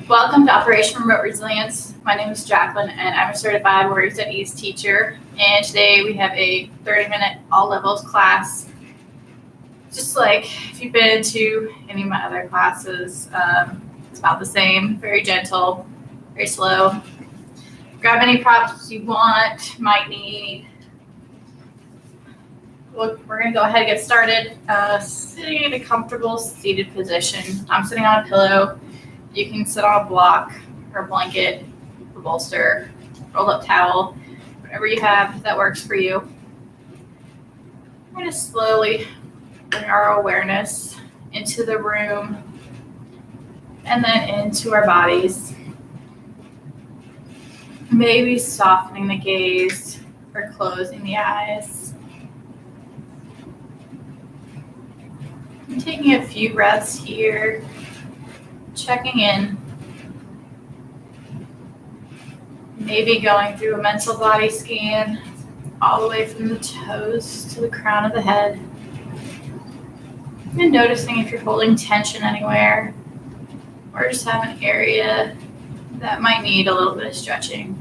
Welcome to Operation Remote Resilience. My name is Jacquelynne, and I'm a certified Warriors at Ease teacher. And today we have a 30-minute all levels class. Just like if you've been to any of my other classes, it's about the same. Very gentle, very slow. Grab any props you might need. We're going to go ahead and get started. Sitting in a comfortable seated position. I'm sitting on a pillow. You can sit on a block or a blanket, a bolster, rolled up towel, whatever you have that works for you. We're going to slowly bring our awareness into the room and then into our bodies. Maybe softening the gaze or closing the eyes. And taking a few breaths here. Checking in, maybe going through a mental body scan all the way from the toes to the crown of the head, and noticing if you're holding tension anywhere or just have an area that might need a little bit of stretching.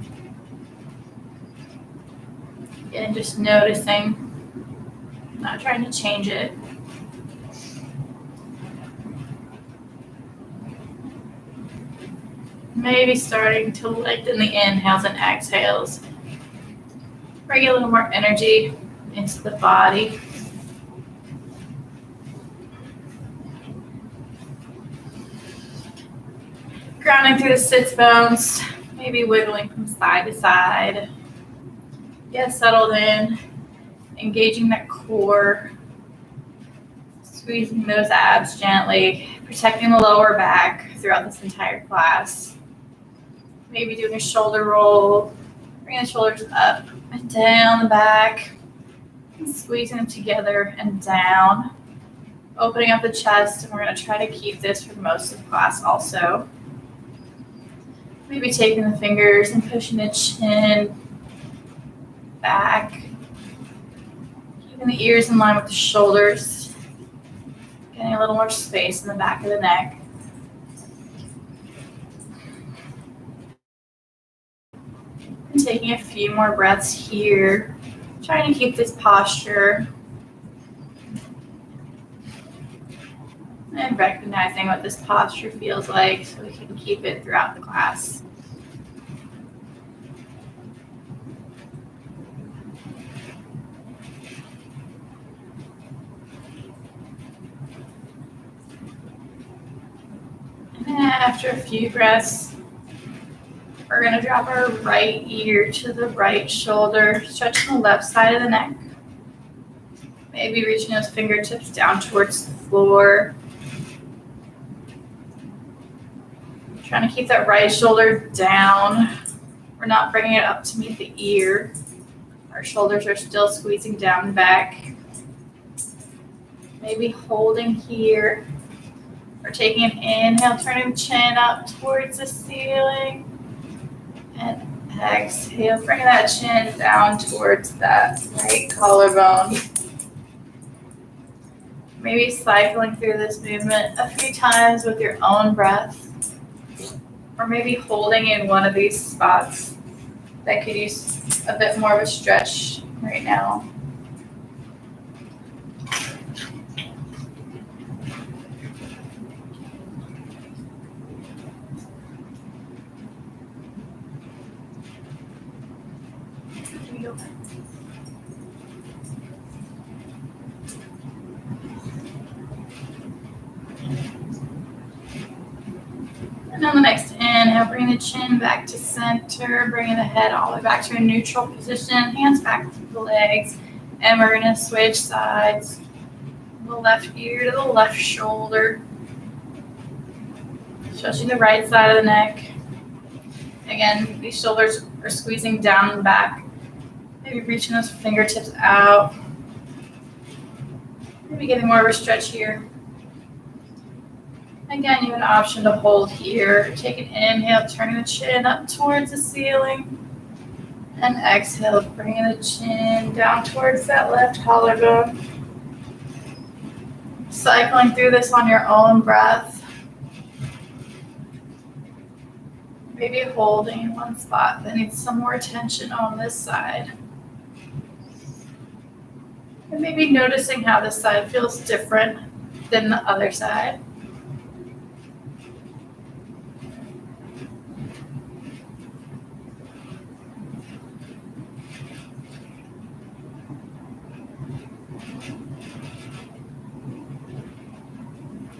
And just noticing, not trying to change it. Maybe starting to lengthen the inhales and exhales. Bring a little more energy into the body. Grounding through the sits bones, maybe wiggling from side to side. Get settled in, engaging that core, squeezing those abs gently, protecting the lower back throughout this entire class. Maybe doing a shoulder roll, bringing the shoulders up and down the back, and squeezing them together and down. Opening up the chest, and we're going to try to keep this for most of the class also. Maybe taking the fingers and pushing the chin back. Keeping the ears in line with the shoulders. Getting a little more space in the back of the neck. And taking a few more breaths here, trying to keep this posture and recognizing what this posture feels like so we can keep it throughout the class. And after a few breaths, we're going to drop our right ear to the right shoulder, stretching the left side of the neck. Maybe reaching those fingertips down towards the floor. Trying to keep that right shoulder down. We're not bringing it up to meet the ear. Our shoulders are still squeezing down the back. Maybe holding here. Or taking an inhale, turning the chin up towards the ceiling. And exhale, bring that chin down towards that right collarbone. Maybe cycling through this movement a few times with your own breath. Or maybe holding in one of these spots that could use a bit more of a stretch right now. And on the next inhale, bring the chin back to center, bringing the head all the way back to a neutral position, hands back to the legs, and we're going to switch sides. The left ear to the left shoulder, stretching the right side of the neck. Again, these shoulders are squeezing down the back. Maybe reaching those fingertips out. Maybe getting more of a stretch here. Again, you have an option to hold here. Take an inhale, turning the chin up towards the ceiling. And exhale, bringing the chin down towards that left collarbone. Cycling through this on your own breath. Maybe holding in one spot that needs some more attention on this side. And maybe noticing how this side feels different than the other side.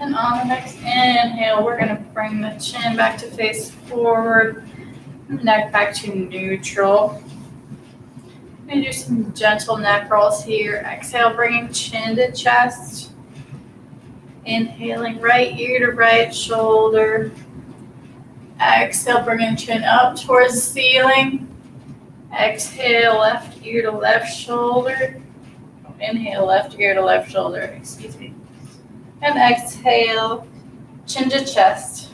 And on the next inhale, we're going to bring the chin back to face forward, neck back to neutral. I'm going to do some gentle neck rolls here. Exhale, bringing chin to chest. Inhaling right ear to right shoulder. Exhale, bringing chin up towards the ceiling. Exhale, left ear to left shoulder. Inhale, left ear to left shoulder, excuse me. And exhale, chin to chest.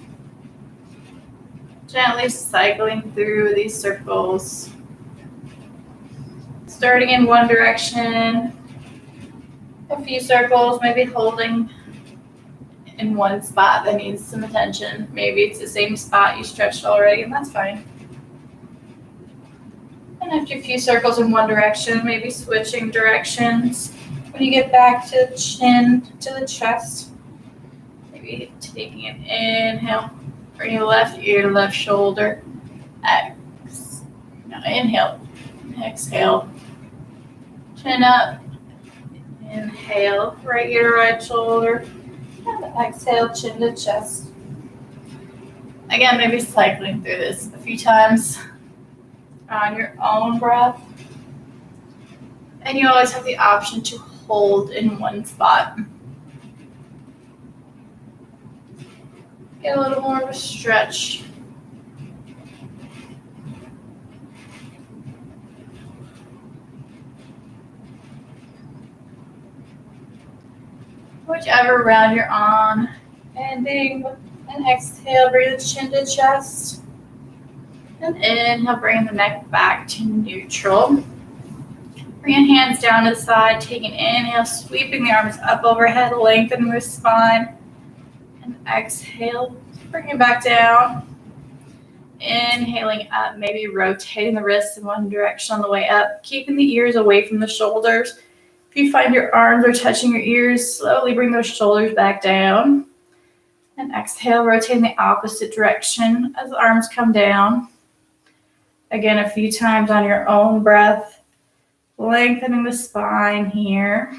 Gently cycling through these circles. Starting in one direction. A few circles, maybe holding in one spot that needs some attention. Maybe it's the same spot you stretched already, and that's fine. And after a few circles in one direction, maybe switching directions. When you get back to the chin, to the chest, maybe taking an inhale, bringing the left ear to left shoulder. Now inhale, exhale, chin up, inhale, right ear to right shoulder, and exhale, chin to chest. Again, maybe cycling through this a few times on your own breath. And you always have the option to hold in one spot. Get a little more of a stretch. Whichever round you're on. Ending with an exhale, bring the chin to chest. And inhale, bring the neck back to neutral. Bring your hands down to the side, taking an inhale, sweeping the arms up overhead, lengthening the spine. And exhale, bring it back down. Inhaling up, maybe rotating the wrists in one direction on the way up, keeping the ears away from the shoulders. If you find your arms are touching your ears, slowly bring those shoulders back down. And exhale, rotating the opposite direction as the arms come down. Again, a few times on your own breath, lengthening the spine here.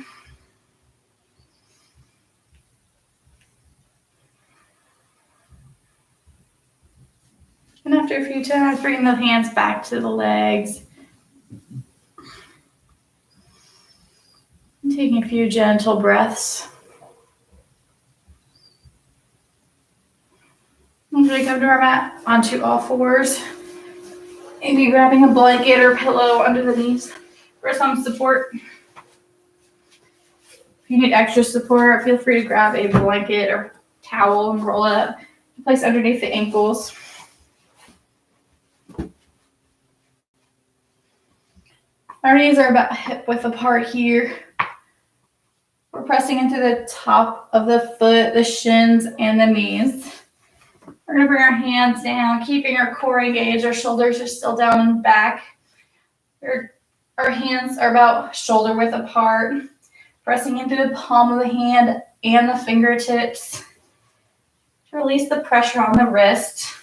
And after a few times, bring the hands back to the legs. And taking a few gentle breaths. As we come to our mat, onto all fours. Maybe grabbing a blanket or pillow under the knees for some support. If you need extra support, feel free to grab a blanket or towel and roll it up. Place underneath the ankles. Our knees are about hip width apart here. We're pressing into the top of the foot, the shins, and the knees. We're going to bring our hands down, keeping our core engaged. Our shoulders are still down and back. Our hands are about shoulder width apart. Pressing into the palm of the hand and the fingertips to release the pressure on the wrist.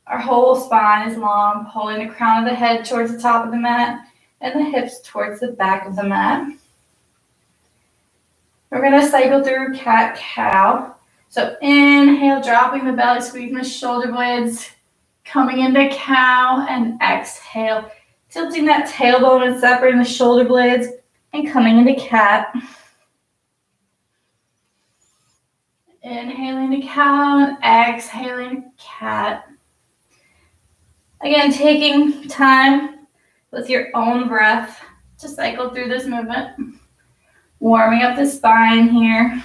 Our whole spine is long, pulling the crown of the head towards the top of the mat and the hips towards the back of the mat. We're going to cycle through cat-cow. So inhale, dropping the belly, squeezing the shoulder blades, coming into cow, and exhale, tilting that tailbone and separating the shoulder blades, and coming into cat. Inhaling to cow and exhaling cat. Again, taking time with your own breath to cycle through this movement. Warming up the spine here.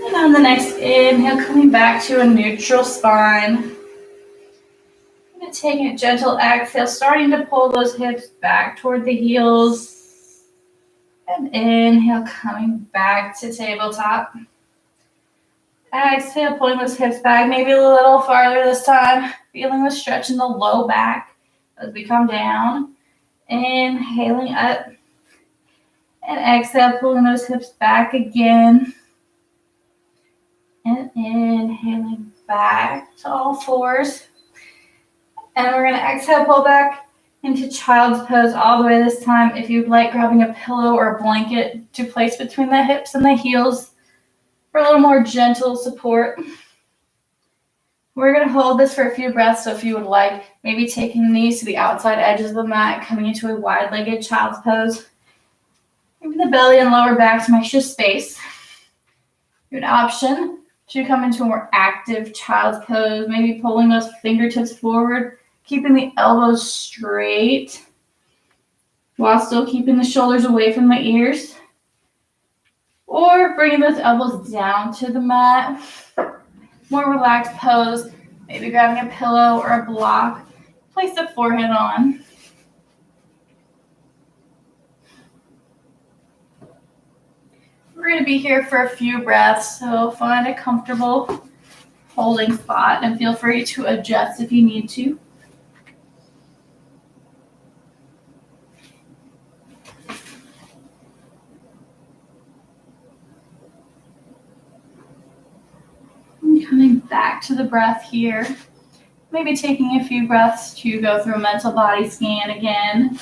And on the next inhale, coming back to a neutral spine. And taking a gentle exhale, starting to pull those hips back toward the heels. And inhale, coming back to tabletop. Exhale, pulling those hips back, maybe a little farther this time. Feeling the stretch in the low back as we come down. Inhaling up. And exhale, pulling those hips back again. And inhaling back to all fours. And we're going to exhale, pull back into child's pose all the way this time. If you'd like, grabbing a pillow or a blanket to place between the hips and the heels for a little more gentle support. We're going to hold this for a few breaths. So if you would like, maybe taking the knees to the outside edges of the mat, coming into a wide-legged child's pose. Maybe the belly and lower back to make sure space. You have an option to come into a more active child's pose, maybe pulling those fingertips forward, keeping the elbows straight while still keeping the shoulders away from the ears. Or bringing those elbows down to the mat. More relaxed pose, maybe grabbing a pillow or a block. Place the forehead on. We're going to be here for a few breaths, so find a comfortable holding spot and feel free to adjust if you need to. And coming back to the breath here. Maybe taking a few breaths to go through a mental body scan again.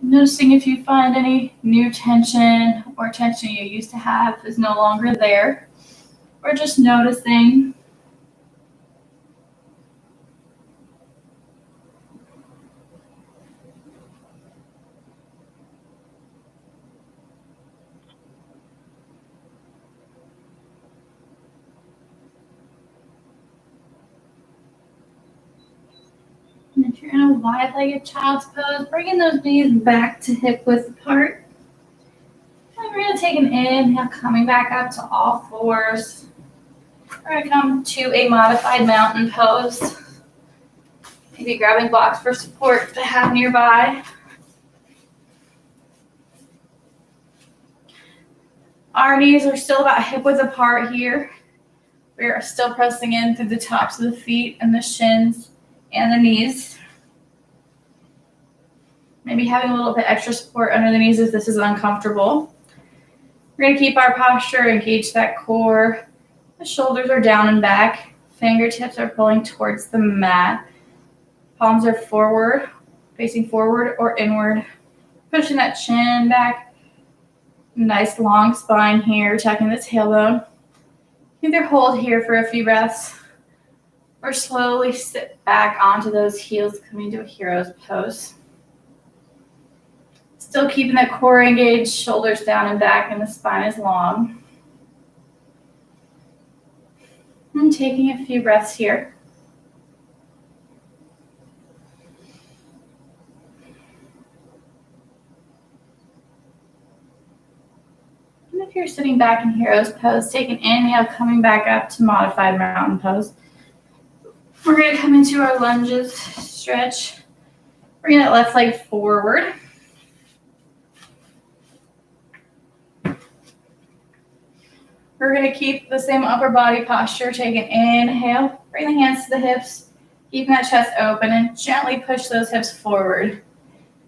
Noticing if you find any new tension or tension you used to have is no longer there. Or just noticing. And if you're in a wide-legged child's pose, bringing those knees back to hip width apart. And we're going to take an inhale, coming back up to all fours. We're going to come to a modified mountain pose. Maybe grabbing blocks for support to have nearby. Our knees are still about hip width apart here. We are still pressing in through the tops of the feet and the shins and the knees. Maybe having a little bit extra support under the knees if this is uncomfortable. We're going to keep our posture, engage that core. The shoulders are down and back. Fingertips are pulling towards the mat. Palms are forward, facing forward or inward. Pushing that chin back. Nice long spine here, checking the tailbone. Either hold here for a few breaths or slowly sit back onto those heels, coming to a hero's pose. Still keeping that core engaged, shoulders down and back, and the spine is long. And taking a few breaths here. And if you're sitting back in hero's pose, take an inhale, coming back up to modified mountain pose. We're going to come into our lunges, stretch. Bring that left leg forward. We're going to keep the same upper body posture. Take an inhale. Bring the hands to the hips. Keeping that chest open and gently push those hips forward.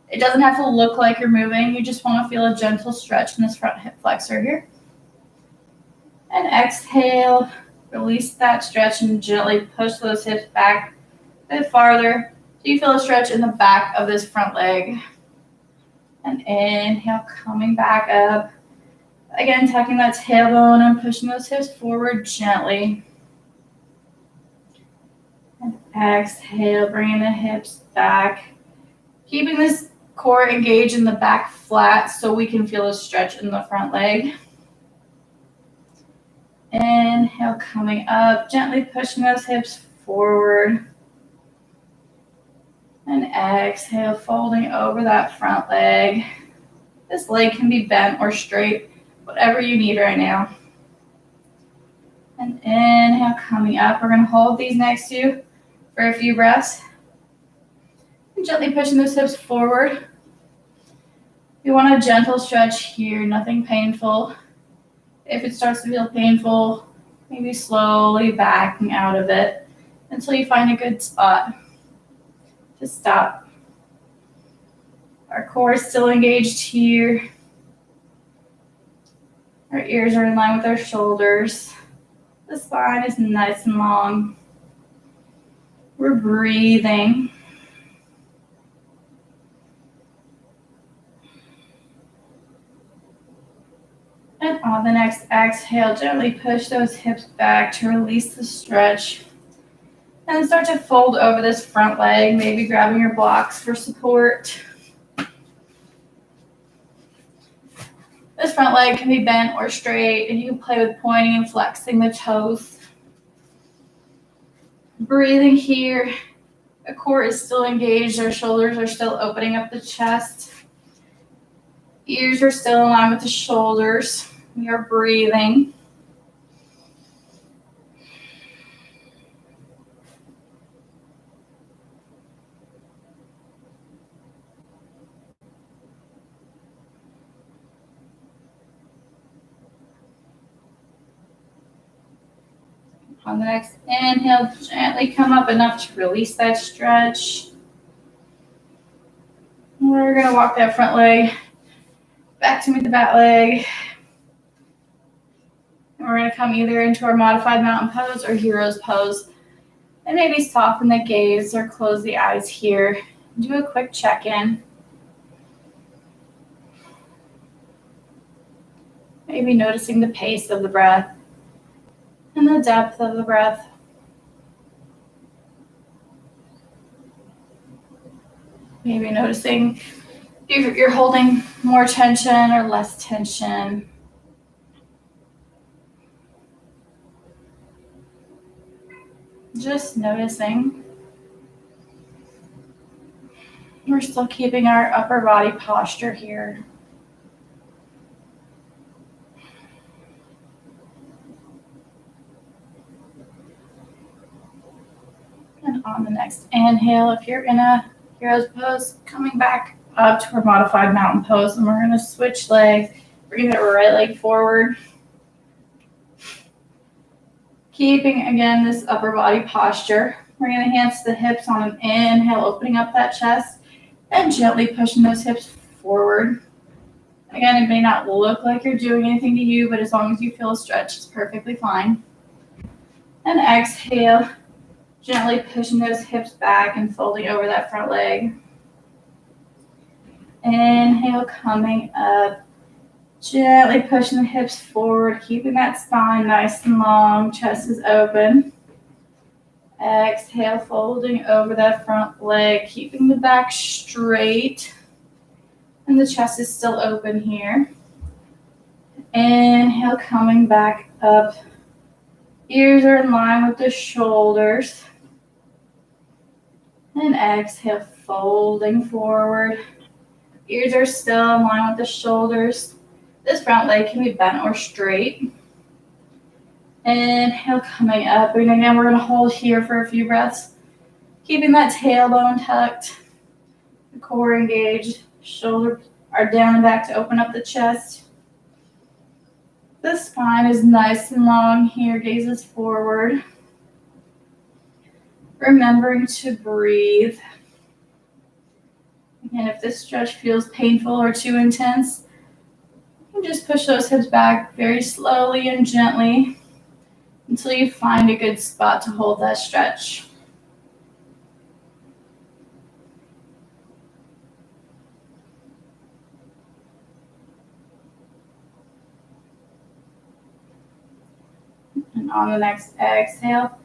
It doesn't have to look like you're moving. You just want to feel a gentle stretch in this front hip flexor here. And exhale. Release that stretch and gently push those hips back a bit farther. So you feel a stretch in the back of this front leg. And inhale, coming back up. Again, tucking that tailbone and pushing those hips forward gently. And exhale, bringing the hips back. Keeping this core engaged in the back flat so we can feel a stretch in the front leg. Inhale, coming up, gently pushing those hips forward. And exhale, folding over that front leg. This leg can be bent or straight, whatever you need right now. And inhale, coming up. We're going to hold these next two for a few breaths. And gently pushing those hips forward. You want a gentle stretch here, nothing painful. If it starts to feel painful, maybe slowly backing out of it until you find a good spot to stop. Our core is still engaged here. Our ears are in line with our shoulders. The spine is nice and long. We're breathing. And on the next exhale, gently push those hips back to release the stretch. And then start to fold over this front leg, maybe grabbing your blocks for support. This front leg can be bent or straight, and you can play with pointing and flexing the toes. Breathing here. The core is still engaged. Our shoulders are still opening up the chest. Ears are still in line with the shoulders. We are breathing. On the next inhale, gently come up enough to release that stretch. We're going to walk that front leg back to meet the back leg. And we're going to come either into our modified mountain pose or hero's pose. And maybe soften the gaze or close the eyes here. Do a quick check-in. Maybe noticing the pace of the breath and the depth of the breath. Maybe noticing if you're holding more tension or less tension. Just noticing. We're still keeping our upper body posture here. And on the next inhale, if you're in a hero's pose, coming back up to our modified mountain pose, and we're going to switch legs. Bring that right leg forward. Keeping, again, this upper body posture. We're going to enhance the hips on an inhale, opening up that chest, and gently pushing those hips forward. Again, it may not look like you're doing anything to you, but as long as you feel a stretch, it's perfectly fine. And exhale, gently pushing those hips back and folding over that front leg. Inhale, coming up. Gently pushing the hips forward, keeping that spine nice and long, chest is open. Exhale, folding over that front leg, keeping the back straight. And the chest is still open here. Inhale, coming back up. Ears are in line with the shoulders. And exhale, folding forward. Ears are still in line with the shoulders. This front leg can be bent or straight. Inhale, coming up. And again, we're going to hold here for a few breaths. Keeping that tailbone tucked. The core engaged. Shoulders are down and back to open up the chest. The spine is nice and long here. Gaze is forward. Remembering to breathe. Again, if this stretch feels painful or too intense, you can just push those hips back very slowly and gently until you find a good spot to hold that stretch. And on the next exhale,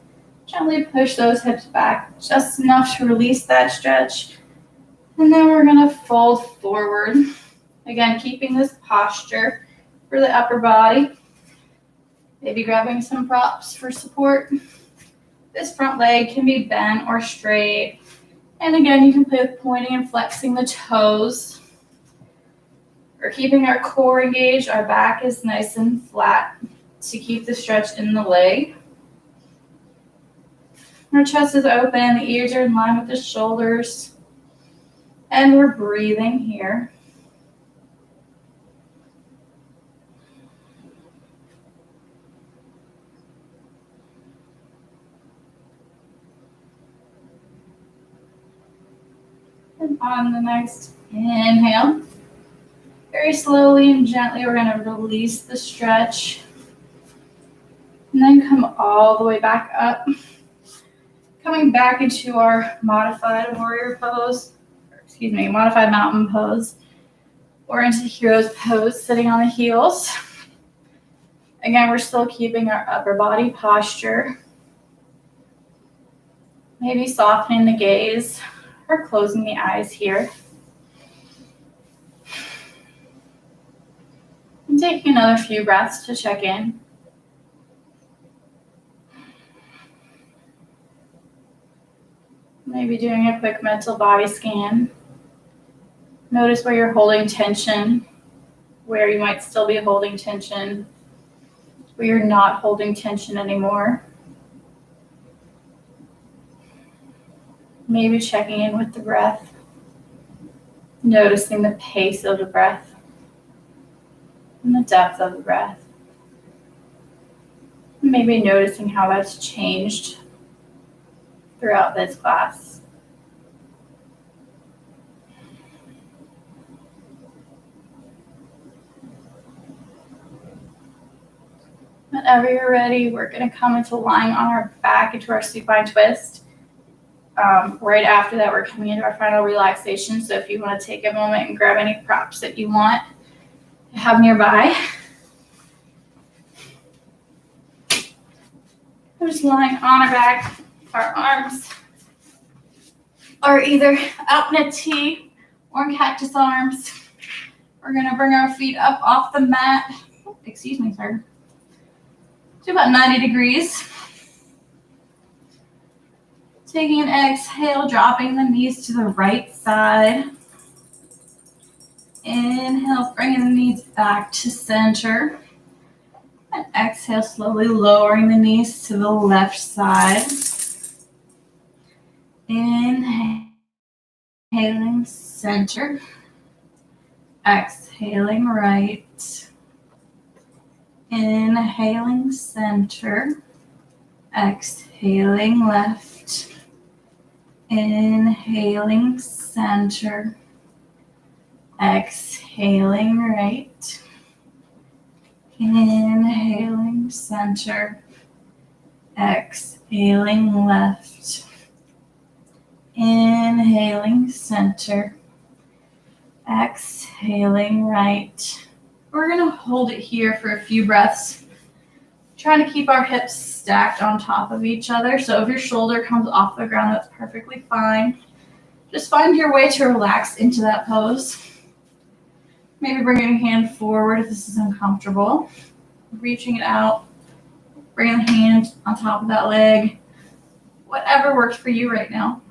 gently push those hips back just enough to release that stretch. And then we're going to fold forward. Again, keeping this posture for the upper body. Maybe grabbing some props for support. This front leg can be bent or straight. And again, you can play with pointing and flexing the toes. We're keeping our core engaged. Our back is nice and flat to keep the stretch in the leg. Our chest is open, the ears are in line with the shoulders, and we're breathing here. And on the next inhale, very slowly and gently, we're going to release the stretch. And then come all the way back up. Coming back into our modified warrior pose, modified mountain pose, or into hero's pose, sitting on the heels. Again, we're still keeping our upper body posture. Maybe softening the gaze or closing the eyes here. And taking another few breaths to check in. Maybe doing a quick mental body scan. Notice where you're holding tension, where you might still be holding tension, where you're not holding tension anymore. Maybe checking in with the breath, noticing the pace of the breath and the depth of the breath. Maybe noticing how that's changed throughout this class. Whenever you're ready, we're going to come into lying on our back into our supine twist. Right after that, we're coming into our final relaxation. So if you want to take a moment and grab any props that you want to have nearby. We're just lying on our back. Our arms are either out in a T or in cactus arms. We're going to bring our feet up off the mat. Excuse me, sir. To about 90 degrees. Taking an exhale, dropping the knees to the right side. Inhale, bringing the knees back to center. And exhale, slowly lowering the knees to the left side. Inhaling center. Exhaling right. Inhaling center. Exhaling left. Inhaling center. Exhaling right. Inhaling center. Exhaling left. Inhaling center. Exhaling right. We're going to hold it here for a few breaths. Trying to keep our hips stacked on top of each other. So if your shoulder comes off the ground, that's perfectly fine. Just find your way to relax into that pose. Maybe bringing your hand forward if this is uncomfortable. Reaching it out. Bringing the hand on top of that leg. Whatever works for you right now.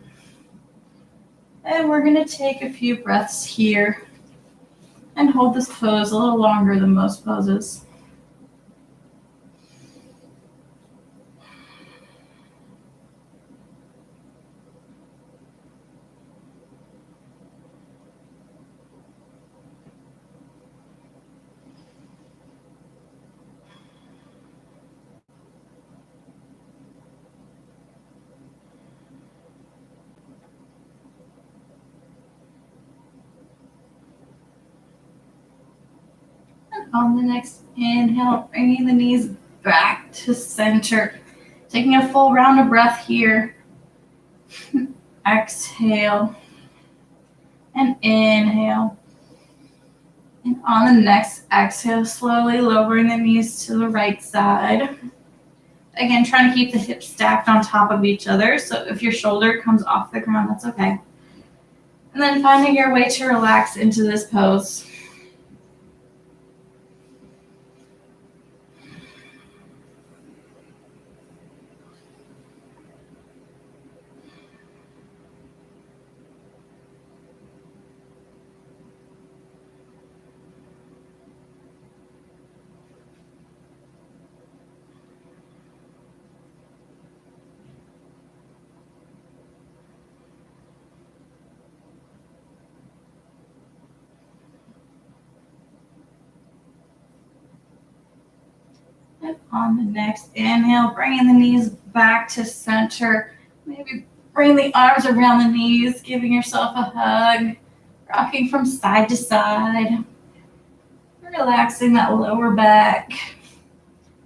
And we're going to take a few breaths here and hold this pose a little longer than most poses. On the next inhale, bringing the knees back to center. Taking a full round of breath here. Exhale. And inhale. And on the next exhale, slowly lowering the knees to the right side. Again, trying to keep the hips stacked on top of each other. So if your shoulder comes off the ground, that's okay. And then finding your way to relax into this pose. On the next inhale, bringing the knees back to center. Maybe bring the arms around the knees, giving yourself a hug, rocking from side to side, relaxing that lower back.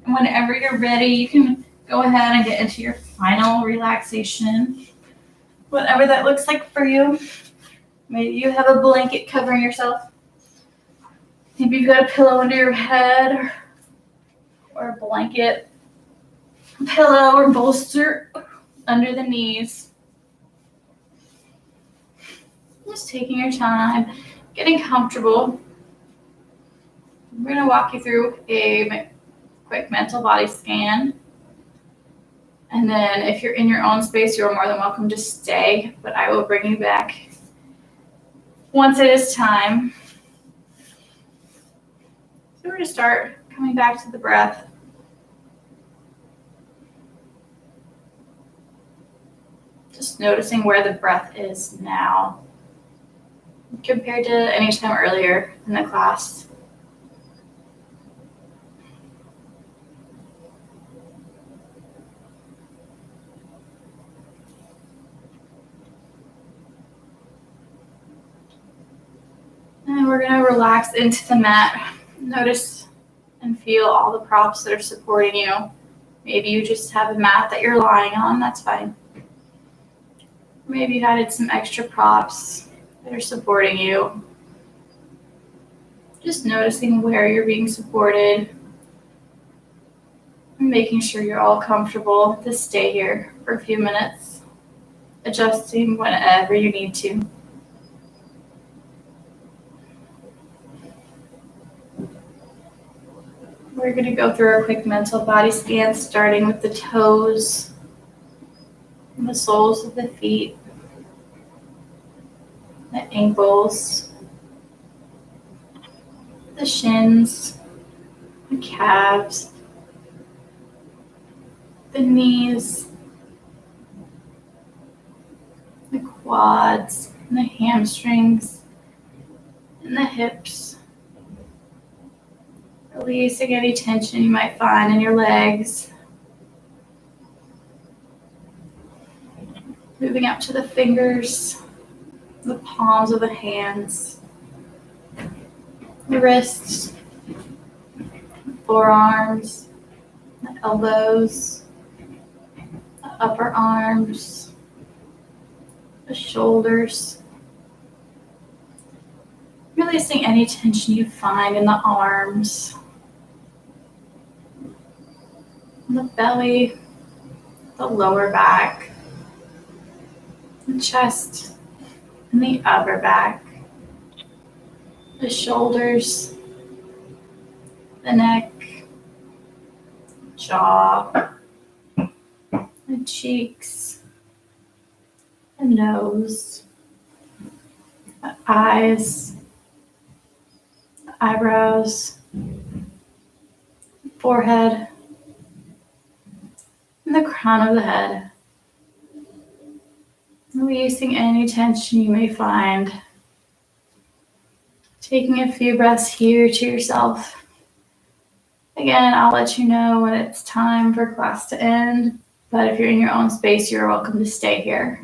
And whenever you're ready, you can go ahead and get into your final relaxation, whatever that looks like for you. Maybe you have a blanket covering yourself. Maybe you've got a pillow under your head or a blanket, pillow or bolster under the knees. Just taking your time, getting comfortable. We're going to walk you through a quick mental body scan. And then if you're in your own space, you're more than welcome to stay, but I will bring you back once it is time. So we're going to start coming back to the breath. Just noticing where the breath is now compared to any time earlier in the class. And we're going to relax into the mat. Notice and feel all the props that are supporting you. Maybe you just have a mat that you're lying on, that's fine. Maybe you added some extra props that are supporting you. Just noticing where you're being supported. And making sure you're all comfortable to stay here for a few minutes. Adjusting whenever you need to. We're going to go through a quick mental body scan, starting with the toes, and the soles of the feet, the ankles, the shins, the calves, the knees, the quads, and the hamstrings, and the hips. Releasing any tension you might find in your legs. Moving up to the fingers, the palms of the hands, the wrists, the forearms, the elbows, the upper arms, the shoulders. Releasing any tension you find in the arms, the belly, the lower back, the chest, and the upper back, the shoulders, the neck, jaw, the cheeks, the nose, the eyes, the eyebrows, the forehead, and the crown of the head. Releasing any tension you may find. Taking a few breaths here to yourself. Again, I'll let you know when it's time for class to end, but if you're in your own space, you're welcome to stay here.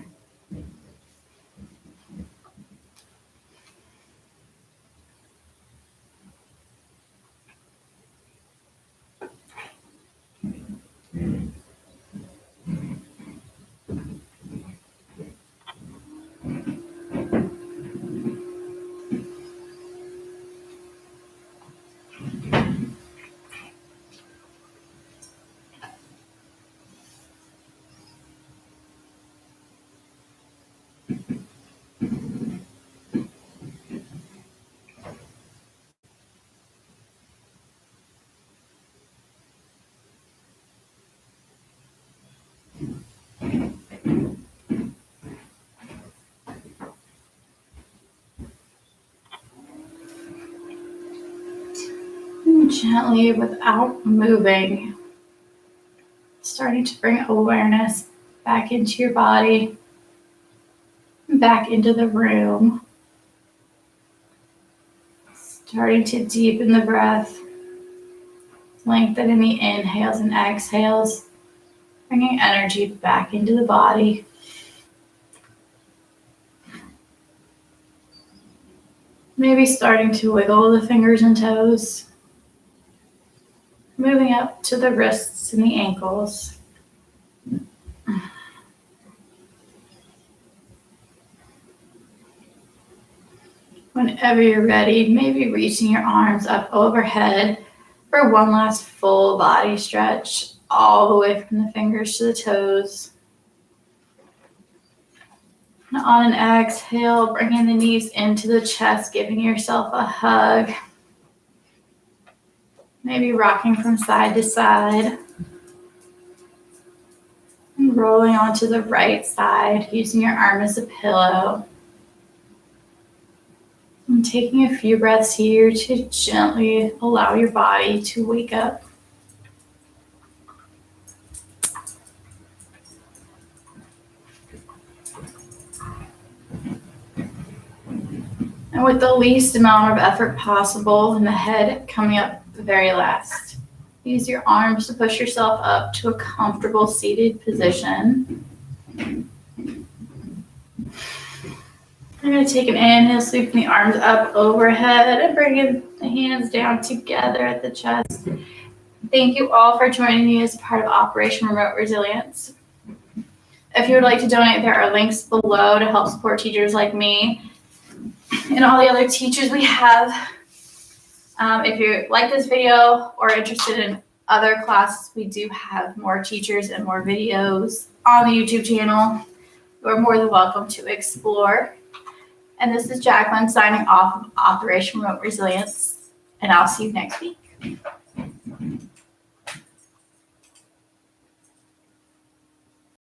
Gently, without moving, starting to bring awareness back into your body, back into the room. Starting to deepen the breath, Lengthen in the inhales and exhales, bringing energy back into the body. Maybe starting to wiggle the fingers and toes. Moving up to the wrists and the ankles. Whenever you're ready, maybe reaching your arms up overhead for one last full body stretch, all the way from the fingers to the toes. And on an exhale, bringing the knees into the chest, giving yourself a hug. Maybe rocking from side to side. And rolling onto the right side, using your arm as a pillow. And taking a few breaths here to gently allow your body to wake up. And with the least amount of effort possible, and the head coming up the very last. Use your arms to push yourself up to a comfortable seated position. You're going to take an inhale, sweeping the arms up overhead and bringing the hands down together at the chest. Thank you all for joining me as part of Operation Remote Resilience. If you would like to donate, there are links below to help support teachers like me and all the other teachers we have. If you like this video or interested in other classes, we do have more teachers and more videos on the YouTube channel. You're more than welcome to explore. And this is Jacquelynne signing off of Operation Remote Resilience, and I'll see you next week.